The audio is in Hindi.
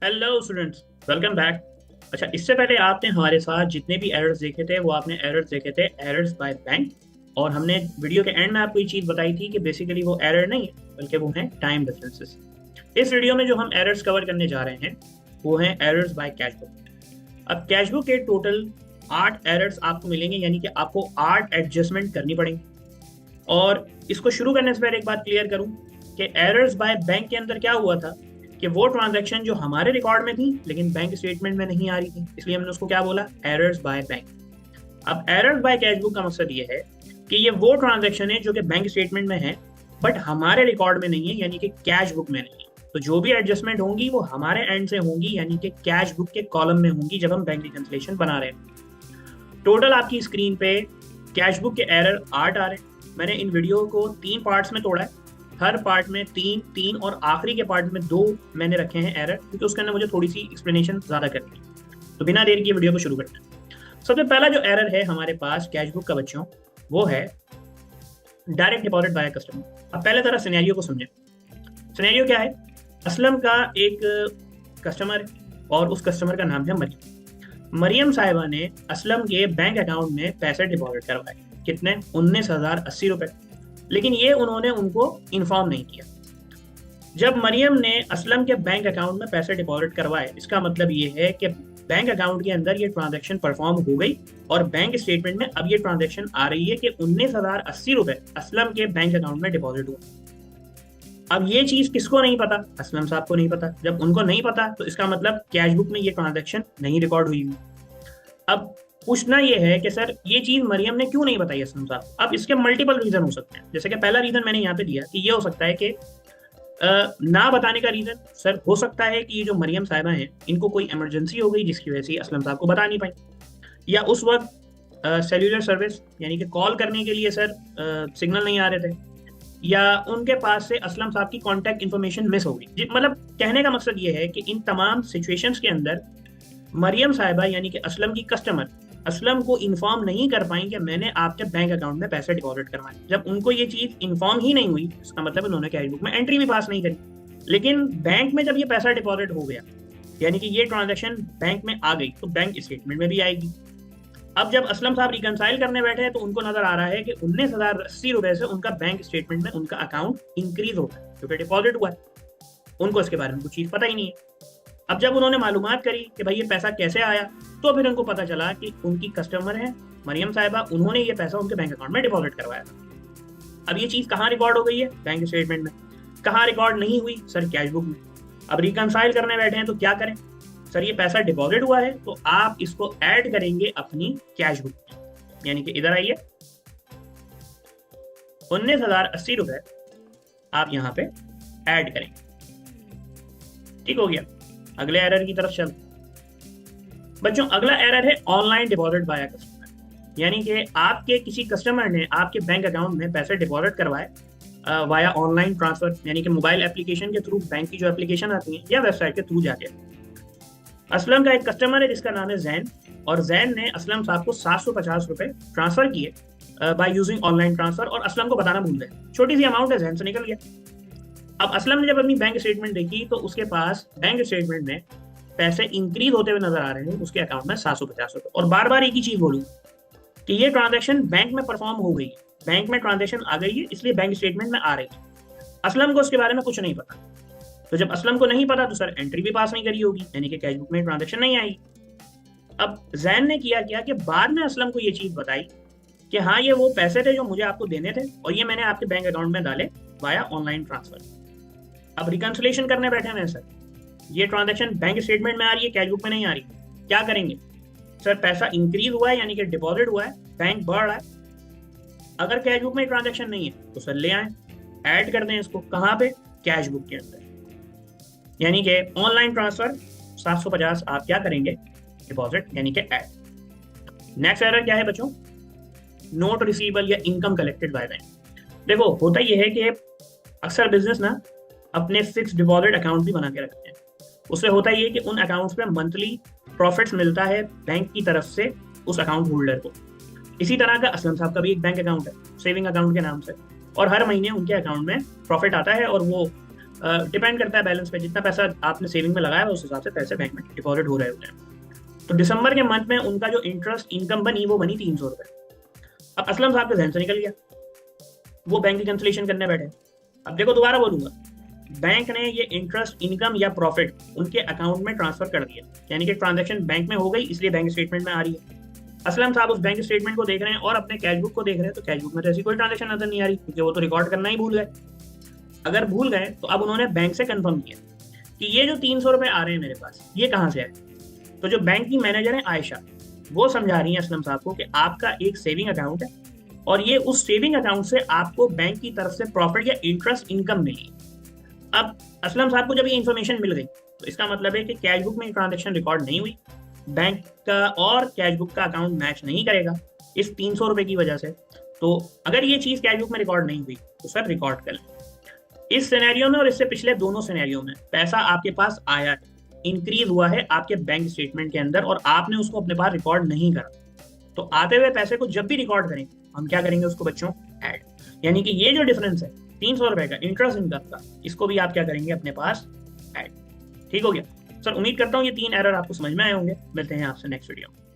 Hello students, welcome back. अच्छा, इससे पहले आपने हमारे साथ जितने भी एरर्स देखे थे वो आपने एरर्स देखे थे एरर्स बाय बैंक। और हमने वीडियो के एंड में आपको ये चीज़ बताई थी कि बेसिकली वो एरर नहीं है बल्कि वो हैं टाइम डिफरेंसेस। इस वीडियो में जो हम एरर्स कवर करने जा रहे हैं वो हैं एरर्स बाय कैश बुक। अब कैश बुक के टोटल 8 एरर्स आपको मिलेंगे, यानी कि आपको 8 एडजस्टमेंट करनी पड़ेंगी। और इसको शुरू करने से पहले एक बात क्लियर करूं कि एरर्स बाय बैंक के अंदर क्या हुआ था कि वो ट्रांजैक्शन जो हमारे रिकॉर्ड में थी लेकिन बैंक स्टेटमेंट में नहीं आ रही थी, इसलिए हमने उसको क्या बोला, एरर्स बाय बैंक। अब एरर्स बाय कैश बुक का मकसद ये है कि ये वो ट्रांजैक्शन है जो कि बैंक स्टेटमेंट में है बट हमारे रिकॉर्ड में नहीं है, यानी कि कैश बुक में नहीं है। तो जो भी एडजस्टमेंट होंगी वो हमारे एंड से होंगी, यानी कि कैश बुक के कॉलम में होंगी जब हम बैंक रिकंसिलिएशन बना रहे हैं। टोटल आपकी स्क्रीन पे कैश बुक के एरर 8 आ रहे हैं। मैंने इन वीडियो को 3 पार्ट्स में तोड़ा है, हर पार्ट में 3 और आखिरी के पार्ट में 2 मैंने रखे हैं एरर, क्योंकि उसके अंदर मुझे थोड़ी सी एक्सप्लेनेशन ज्यादा करनी है। तो बिना देर किए वीडियो को शुरू करते हैं। सबसे पहला जो एरर है हमारे पास कैश बुक का बच्चों, वो है डायरेक्ट डिपॉजिट बाय कस्टमर। अब पहले तरह सिनेरियो को समझें। सिनेरियो क्या है, असलम का एक कस्टमर और उस कस्टमर का नाम है मरियम। मरियम साहिबा ने असलम के बैंक अकाउंट में पैसे डिपॉजिट करवाए, कितने, 19,080 रुपए। लेकिन ये उन्होंने उनको इन्फॉर्म नहीं किया। जब मरियम ने असलम के बैंक अकाउंट में पैसे डिपॉजिट करवाए, इसका मतलब ये है कि बैंक अकाउंट के अंदर ये ट्रांजैक्शन परफॉर्म हो गई और बैंक स्टेटमेंट में अब ये ट्रांजैक्शन आ रही है कि 19,080 रुपए असलम के बैंक अकाउंट में डिपॉजिट हुआ। अब ये चीज किसको नहीं पता, असलम साहब को नहीं पता। जब उनको नहीं पता तो इसका मतलब कैश बुक में ये ट्रांजैक्शन नहीं रिकॉर्ड हुई। अब पूछना ये है कि सर ये चीज मरियम ने क्यों नहीं बताई असलम साहब। अब इसके मल्टीपल रीजन हो सकते हैं। जैसे कि पहला रीजन मैंने यहाँ पे दिया कि ये हो सकता है कि ना बताने का रीजन सर हो सकता है कि ये जो मरियम साहिबा हैं इनको कोई इमरजेंसी हो गई जिसकी वजह से असलम साहब को बता नहीं पाई, या उस वक्त सेल्यूलर सर्विस यानी कि कॉल करने के लिए सर सिग्नल नहीं आ रहे थे, या उनके पास से असलम साहब की कॉन्टैक्ट इन्फॉर्मेशन मिस हो गई। मतलब कहने का मकसद ये है कि इन तमाम सिचुएशंस के अंदर मरियम साहिबा यानी कि असलम की कस्टमर असलम को इन्फॉर्म नहीं कर पाई कि मैंने आपके बैंक अकाउंट में पैसे डिपॉजिट करवाए। जब उनको ये चीज इन्फॉर्म ही नहीं हुई, इसका मतलब उन्होंने कैश बुक में एंट्री भी पास नहीं करी। लेकिन बैंक में जब ये पैसा डिपॉजिट हो गया, यानी कि ये ट्रांजैक्शन बैंक में आ गई, तो बैंक स्टेटमेंट में भी आएगी। अब जब असलम साहब रिकंसाइल करने बैठे हैं तो उनको नजर आ रहा है कि 19,080 रुपए से उनका बैंक स्टेटमेंट में उनका अकाउंट इंक्रीज होगा क्योंकि डिपॉजिट हुआ है। उनको इसके बारे में कुछ चीज पता ही नहीं है। अब जब उन्होंने मालूमात करी कि भाई ये पैसा कैसे आया, तो फिर उनको पता चला कि उनकी कस्टमर है मरियम साहिबा, उन्होंने ये पैसा उनके बैंक अकाउंट में डिपॉजिट करवाया था। अब ये चीज कहाँ रिकॉर्ड हो गई है, बैंक स्टेटमेंट में। कहाँ रिकॉर्ड नहीं हुई, सर कैश बुक में। अब रिकंसाइल करने बैठे हैं तो क्या करें, सर ये पैसा डिपॉजिट हुआ है तो आप इसको ऐड करेंगे अपनी कैश बुक में, यानी कि इधर आइए, 19,080 रुपए आप यहाँ पे ऐड करेंगे। ठीक हो गया। अगले एरर की तरफ चल बच्चों। अगला एरर है ऑनलाइन डिपॉजिट बाय कस्टमर, यानी कि आपके किसी कस्टमर ने आपके बैंक अकाउंट में पैसे डिपॉजिट करवाए वाया ऑनलाइन ट्रांसफर, यानी कि मोबाइल एप्लीकेशन के थ्रू, बैंक की जो एप्लीकेशन आती है या वेबसाइट के थ्रू जाके। असलम का एक कस्टमर है जिसका नाम है जैन, और जैन ने असलम साहब को 750 रुपए ट्रांसफर किए बाय यूजिंग ऑनलाइन ट्रांसफर, और असलम को बताना भूल गए। छोटी सी अमाउंट है, जैन से निकल गया। अब असलम ने जब अपनी बैंक स्टेटमेंट देखी तो उसके पास बैंक स्टेटमेंट में पैसे इंक्रीज होते हुए नजर आ रहे हैं उसके अकाउंट में 750 रुपए। और बार बार एक ही चीज बोलूँ कि ये ट्रांजैक्शन बैंक में परफॉर्म हो गई है, बैंक में ट्रांजैक्शन आ गई है, इसलिए बैंक स्टेटमेंट में आ रही है। असलम को उसके बारे में कुछ नहीं पता। तो जब असलम को नहीं पता तो सर एंट्री भी पास नहीं करी होगी, यानी कि कैश बुक में ट्रांजैक्शन नहीं आएगी। अब जैन ने किया क्या कि बाद में असलम को ये चीज बताई कि हाँ ये वो पैसे थे जो मुझे आपको देने थे और ये मैंने आपके बैंक अकाउंट में डाले वाया ऑनलाइन ट्रांसफर। अब रिकंसिलिएशन करने बैठे हैं सर, ये ट्रांजैक्शन बैंक स्टेटमेंट में आ रही है, कैश बुक में नहीं आ रही, क्या करेंगे। सर पैसा इंक्रीज हुआ है यानी कि डिपॉजिट हुआ है, बैंक बढ़ रहा है। अगर कैश बुक में ट्रांजैक्शन नहीं है तो सर ले आए, ऐड कर दें इसको, कहाँ पे, कैश बुक के अंदर, यानी कि ऑनलाइन ट्रांसफर 750 आप क्या करेंगे, डिपॉजिट यानी कि ऐड। नेक्स्ट एरर क्या है बच्चों, नोट रिसीवेबल या इनकम कलेक्टेड बाय बैंक। देखो होता यह है कि अक्सर बिजनेस ना अपने फिक्स डिपॉजिट अकाउंट भी बना के रखते हैं। उससे होता ये कि उन अकाउंट्स पे मंथली प्रॉफिट्स मिलता है बैंक की तरफ से उस अकाउंट होल्डर को। इसी तरह का असलम साहब का भी एक बैंक अकाउंट है सेविंग अकाउंट के नाम से, और हर महीने उनके अकाउंट में प्रॉफिट आता है और वो डिपेंड करता है बैलेंस पे, जितना पैसा आपने सेविंग में लगाया है उस हिसाब से पैसे बैंक में डिपॉजिट हो रहे होते हैं। तो दिसंबर के मंथ में उनका जो इंटरेस्ट इनकम बनी वो बनी 300 रुपये। अब असलम साहब के जहन से निकल गया, वो बैंक रिकंसिलिएशन करने बैठे। अब देखो दोबारा बोलूंगा, बैंक ने ये इंटरेस्ट इनकम या प्रॉफिट उनके अकाउंट में ट्रांसफर कर दिया, यानी कि ट्रांजैक्शन बैंक में हो गई, इसलिए बैंक स्टेटमेंट में आ रही है। असलम साहब उस बैंक स्टेटमेंट को देख रहे हैं और अपने कैश बुक को देख रहे हैं, तो कैश बुक में तो ऐसी कोई ट्रांजैक्शन नजर नहीं आ रही, क्योंकि वो तो रिकॉर्ड करना ही भूल गए। अगर भूल गए तो अब उन्होंने बैंक से कंफर्म किया कि ये जो 300 रुपए आ रहे हैं मेरे पास, ये कहाँ से आए। तो जो बैंक की मैनेजर है आयशा, वो समझा रही है असलम साहब को कि आपका एक सेविंग अकाउंट है और ये उस सेविंग अकाउंट से आपको बैंक की तरफ से प्रॉफिट या इंटरेस्ट इनकम मिली। अब असलम साहब को जब ये इन्फॉर्मेशन मिल गई तो इसका मतलब है कि कैश बुक में ट्रांजेक्शन रिकॉर्ड नहीं हुई, बैंक का और कैश बुक का अकाउंट मैच नहीं करेगा इस 300 रुपए की वजह से। तो अगर ये चीज कैश बुक में रिकॉर्ड नहीं हुई तो सर रिकॉर्ड कर लें। इस सिनेरियो में और इससे पिछले दोनों सिनेरियो में पैसा आपके पास आया है, इंक्रीज हुआ है आपके बैंक स्टेटमेंट के अंदर, और आपने उसको अपने पास रिकॉर्ड नहीं करा। तो आते हुए पैसे को जब भी रिकॉर्ड करेंगे हम क्या करेंगे, उसको बच्चों ऐड, यानी कि ये जो डिफरेंस है 300 रुपए का इंटरेस्ट इनकम का, इसको भी आप क्या करेंगे अपने पास ऐड। ठीक हो गया सर, उम्मीद करता हूँ ये 3 एरर आपको समझ में आए होंगे। मिलते हैं आपसे नेक्स्ट वीडियो में।